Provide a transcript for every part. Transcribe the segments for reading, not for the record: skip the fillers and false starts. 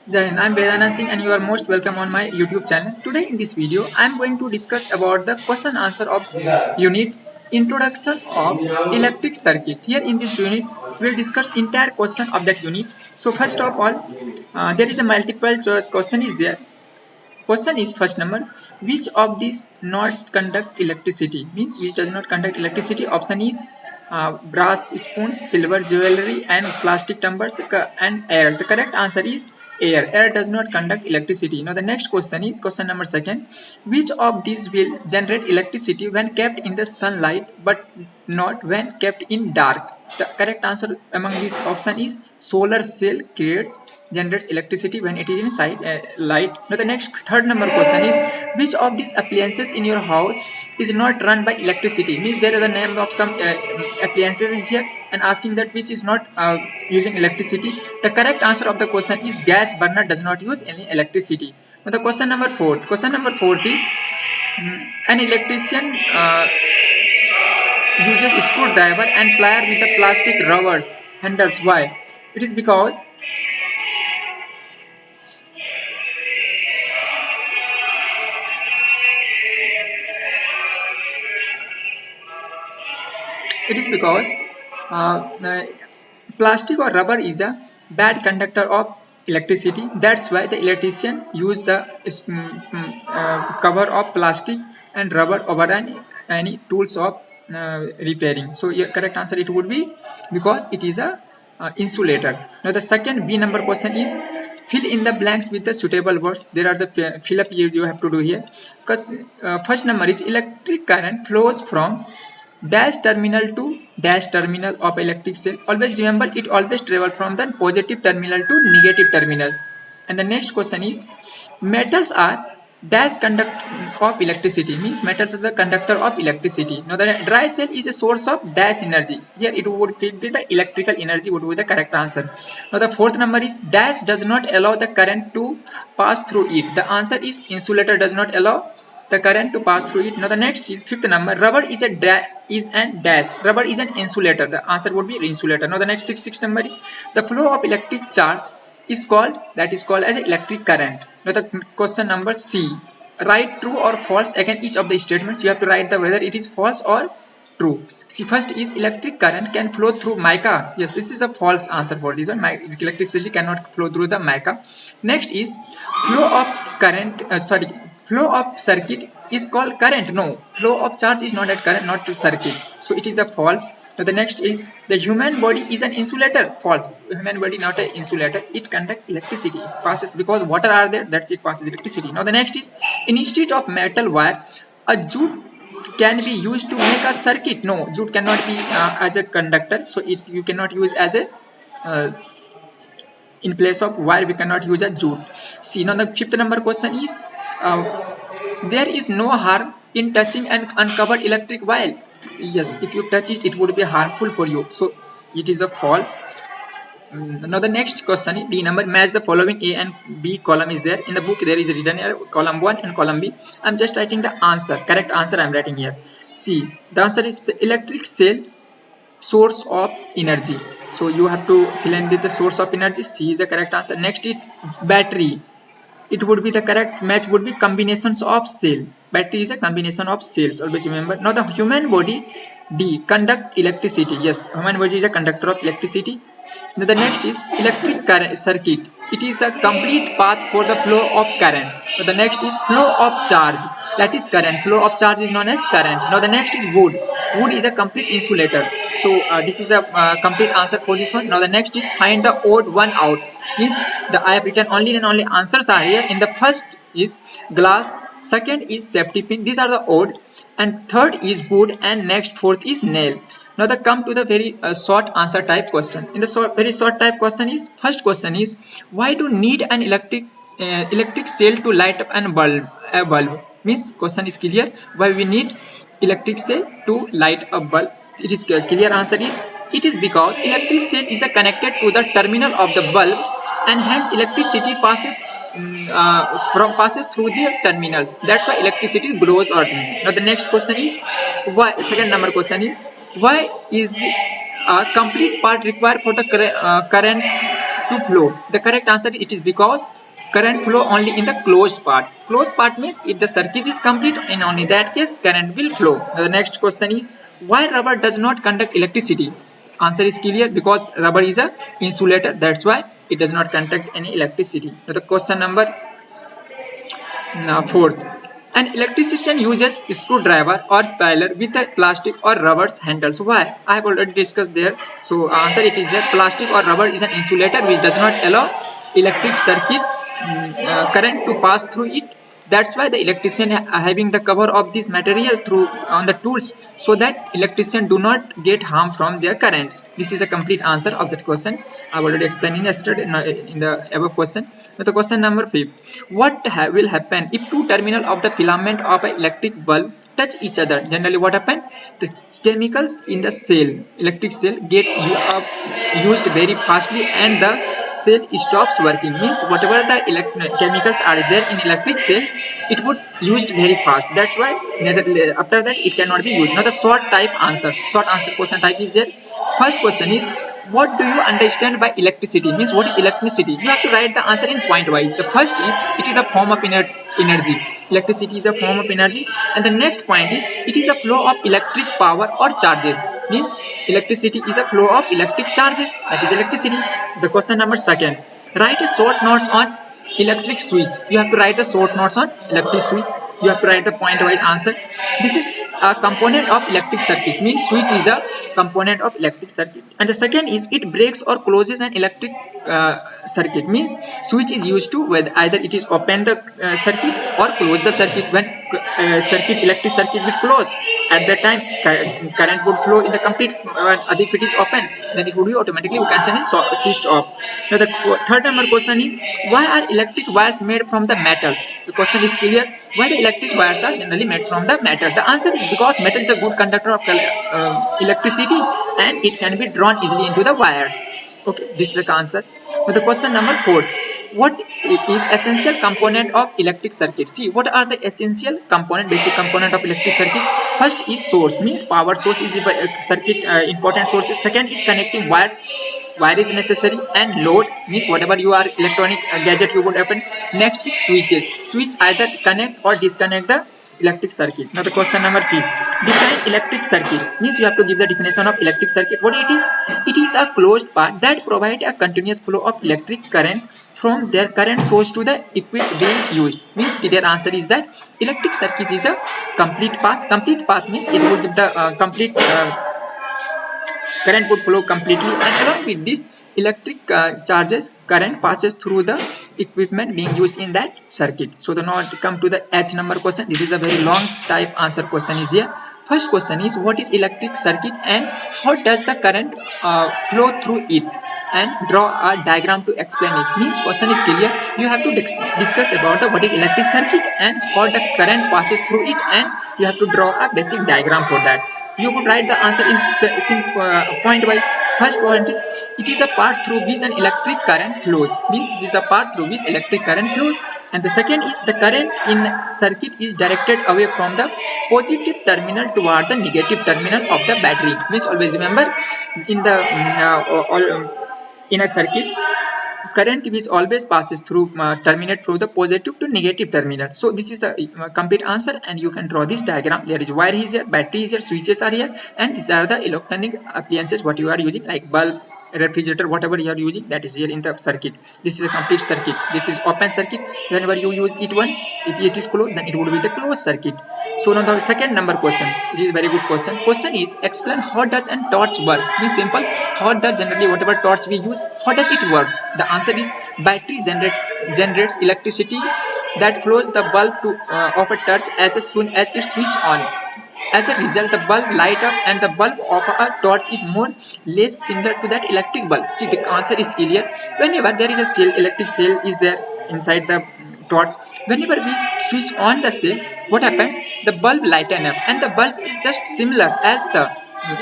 Jai Hind, I'm Vedana Singh and you are most welcome on my YouTube channel. Today in this video, I'm going to discuss about the question answer of unit Introduction of Electric Circuit. Here in this unit, we'll discuss entire question of that unit. So first of all, there is a multiple choice question is there. Question is first number, which of these not conduct electricity? Means which does not conduct electricity. Option is brass spoons, silver jewelry, and plastic tumbers, and air. The correct answer is air. Air does not conduct electricity. Now the next question is question number second, which of these will generate electricity when kept in the sunlight but not when kept in dark? The correct answer among these option is solar cell generates electricity when it is inside light. Now the next third number question is, which of these appliances in your house is not run by electricity? Means there is a name of some appliances is here and asking that which is not using electricity. The correct answer of the question is gas burner does not use any electricity. Now the question number fourth is an electrician uses screwdriver and plier with the plastic rubbers handles. Why? It is because it is because uh, plastic or rubber is a bad conductor of electricity. That's why the electrician use the cover of plastic and rubber over any tools of repairing. So your correct answer it would be because it is a insulator. Now the second B number question is, fill in the blanks with the suitable words. There are the fill up you have to do here. Because first number is electric current flows from dash terminal to dash terminal of electric cell. Always remember, it always travel from the positive terminal to negative terminal. And the next question is, metals are dash conduct of electricity. Means metals are the conductor of electricity. Now the dry cell is a source of dash energy. Here it would fit the electrical energy would be the correct answer. Now the fourth number is, dash does not allow the current to pass through it. The answer is insulator does not allow the current to pass through it. Now the next is fifth number, rubber is an dash. Rubber is an insulator. The answer would be insulator. Now the next six number is, the flow of electric charge is called as electric current. Now the question number C, write true or false again each of the statements. You have to write the whether it is false or true. See, first is electric current can flow through mica. Yes, this is a false answer for this one. Electricity cannot flow through the mica. Next is flow of current. Flow of circuit is called current. No, flow of charge is not at current, not to circuit. So it is a false. Now the next is, the human body is an insulator. False. Human body not an insulator. It conducts electricity. Passes because water are there. That's it passes electricity. Now the next is, instead of metal wire, a jute can be used to make a circuit. No, jute cannot be as a conductor. So you cannot use as a uh, in place of wire we cannot use a jute. See, now the fifth number question is, there is no harm in touching an uncovered electric wire. Yes, if you touch it, it would be harmful for you. So it is a false. Now the next question is D number, match the following A and B column is there. In the book there is written here column 1 and column B. I'm just writing the answer. Correct answer I'm writing here. C. The answer is electric cell source of energy. So you have to fill in the source of energy. C is the correct answer. Next is battery. It would be the correct match would be combinations of cell. Battery is a combination of cells. Always remember. Now the human body, D, conduct electricity. Yes, human body is a conductor of electricity. Now the next is electric current circuit. It is a complete path for the flow of current. Now the next is flow of charge. That is current. Flow of charge is known as current. Now the next is wood. Wood is a complete insulator. So this is a complete answer for this one. Now the next is find the odd one out. Means I have written only and only answers are here. In the first is glass. Second is safety pin. These are the odd. And third is wood. And next fourth is nail. Now the come to the very short answer type question. In the very short type question is, first question is, why do need an electric cell to light up a bulb? Means question is clear. Why we need electric cell to light a bulb? It is clear answer is, it is because electric cell is connected to the terminal of the bulb and hence electricity passes through the terminals. That's why electricity grows or not. Now the next question is, why? Second number question is, why is a complete part required for the current to flow? The correct answer is it is because current flow only in the closed part. Closed part means if the circuit is complete, in only that case current will flow. The next question is why rubber does not conduct electricity? Answer is clear, because rubber is a insulator, that's why it does not conduct any electricity. Now the question number fourth. An electrician uses screwdriver or spiler with a plastic or rubber handles. Why? I have already discussed there. So answer it is that plastic or rubber is an insulator which does not allow electric circuit current to pass through it. That's why the electrician having the cover of this material through on the tools, so that electrician do not get harm from their currents. This is a complete answer of that question. I've already explained yesterday in the above question. Now the question number 5. What will happen if two terminals of the filament of an electric bulb touch each other? Generally what happen? The chemicals in the cell, electric cell, get used very fastly and the cell stops working. Means whatever the chemicals are there in electric cell, it would used very fast. That's why after that it cannot be used. Now the short answer question type is there. First question is what do you understand by electricity? Means what is electricity? You have to write the answer in point wise. The first is it is a form of energy. Electricity is a form of energy, and the next point is it is a flow of electric power or charges. Means electricity is a flow of electric charges, that is electricity. The question number second, write a short notes on electric switch. You have to write the short notes on electric switch. You have to write the point wise answer. This is a component of electric circuit, means switch is a component of electric circuit. And the second is it breaks or closes an electric circuit, means switch is used to whether either it is open the circuit or close the circuit. When electric circuit will close, at that time current would flow in the complete, if it is open then it would be automatically we can say is switched off. Now the third number question is why are electric wires made from the metals? The question is clear. Why the electric wires are generally made from the metal? The answer is because metal is a good conductor of electricity and it can be drawn easily into the wires. Okay, this is the answer. Now the question number 4. What is essential component of electric circuit? See, what are the essential component, basic component of electric circuit? First is source, means power source is a circuit important source. Second is connecting wires, wire is necessary, and load means whatever you are electronic gadget you would happen. Next is switches. Switch either connect or disconnect the electric circuit. Now the question number 3. Define electric circuit, means you have to give the definition of electric circuit. What it is? It is a closed path that provide a continuous flow of electric current from their current source to the equipment being used. Means their answer is that electric circuit is a complete path. Complete path means it will give the complete current would flow completely, and along with this electric charges current passes through the equipment being used in that circuit. So now to come to the H number question. This is a very long type answer question is here. First question is what is electric circuit and how does the current flow through it, and draw a diagram to explain it. Means question is clear. You have to discuss about the what is electric circuit and how the current passes through it, and you have to draw a basic diagram for that. You could write the answer in point wise. First point is it is a path through which an electric current flows. Means this is a path through which electric current flows. And the second is the current in circuit is directed away from the positive terminal toward the negative terminal of the battery. Means always remember in the in a circuit current which always passes through terminate through the positive to negative terminal. So this is a complete answer, and you can draw this diagram. There is wire is here, battery is here, switches are here, and these are the electronic appliances what you are using, like bulb, refrigerator, whatever you are using, that is here in the circuit. This is a complete circuit. This is open circuit. Whenever you use it one, if it is closed, then it would be the closed circuit. So now the second number questions, which is very good question. Question is explain how does a torch work. Be simple. How does generally whatever torch we use, how does it works? The answer is battery generates electricity that flows the bulb to of a torch as soon as it switch on. As a result, the bulb light up and the bulb of a torch is more less similar to that electric bulb. See, the answer is clear. Whenever there is a cell, electric cell is there inside the torch. Whenever we switch on the cell, what happens? The bulb lighten up, and the bulb is just similar as the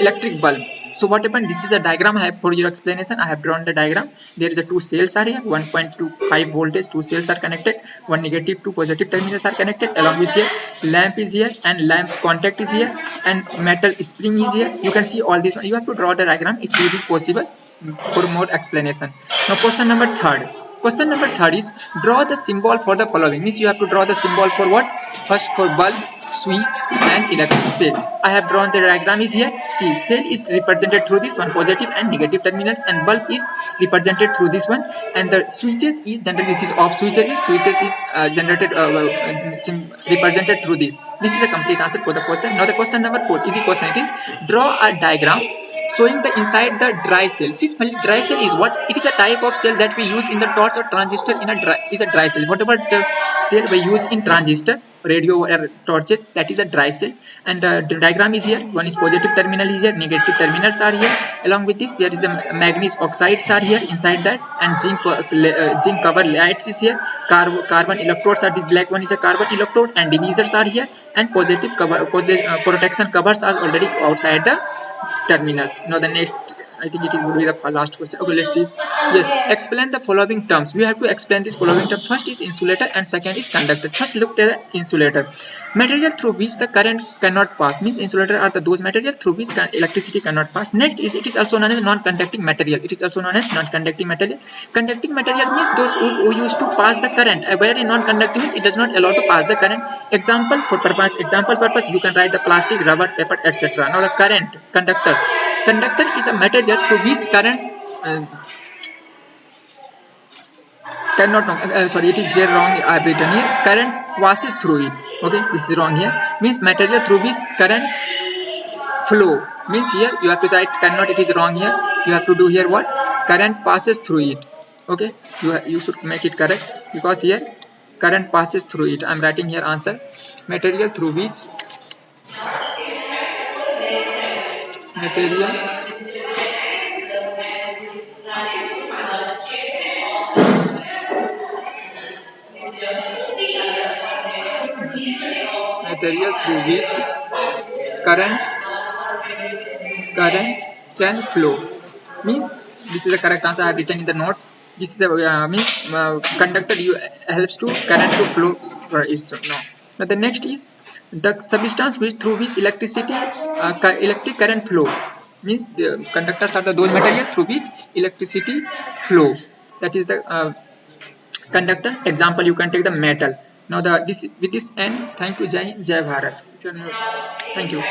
electric bulb. So what happened? This is a diagram I have for your explanation. I have drawn the diagram. There is a two cells are here, 1.25 voltage, two cells are connected, one negative, two positive terminals are connected. Along with here, lamp is here and lamp contact is here, and metal spring is here. You can see all this. You have to draw the diagram if it is possible. for more explanation. Now question number third. Question number third is draw the symbol for the following. Means you have to draw the symbol for what? First for bulb, switch and electric cell. I have drawn the diagram is here. See, cell is represented through this one, positive and negative terminals, and bulb is represented through this one, and the switches is generally this is off switches is represented through this. This is the complete answer for the question. Now the question number 4, easy question it is. Draw a diagram showing the inside the dry cell. See, dry cell is what? It is a type of cell that we use in the torch or transistor in a dry cell. Whatever the cell we use in transistor, radio or torches, that is a dry cell. And the diagram is here. One is positive terminal is here, negative terminals are here. Along with this, there is a manganese oxides are here inside that, and zinc cover lights is here. Carbon electrodes are this black one is a carbon electrode, and divisors are here, and positive cover protection covers are already outside the terminals. Now the next, I think it is will be the last question. Okay, let's see. Yes, explain the following terms. We have to explain this following term. First is insulator and second is conductor. First look at the insulator. Material through which the current cannot pass. Means insulator are those material through which electricity cannot pass. Next is it is also known as non-conducting material. It is also known as non-conducting material. Conducting material means those who used to pass the current. Where in non-conducting means it does not allow to pass the current. Example purpose you can write the plastic, rubber, paper, etc. Now the current conductor. Conductor is a material through which current cannot sorry, it is here wrong. I have written here current passes through it. Okay, this is wrong here. Means material through which current flow. Means here you have to write cannot. It is wrong here. You have to do here what? Current passes through it. Okay, you should make it correct, because here current passes through it. I am writing here answer. Material through which material through which current can flow. Means this is the correct answer I have written in the notes. This is a conductor helps to current to flow. No. Now the next is the substance through which electric current flow. Means the conductors are those material through which electricity flow. That is the conductor. Example, you can take the metal. Now with this end, thank you. Jai Bharat. Thank you.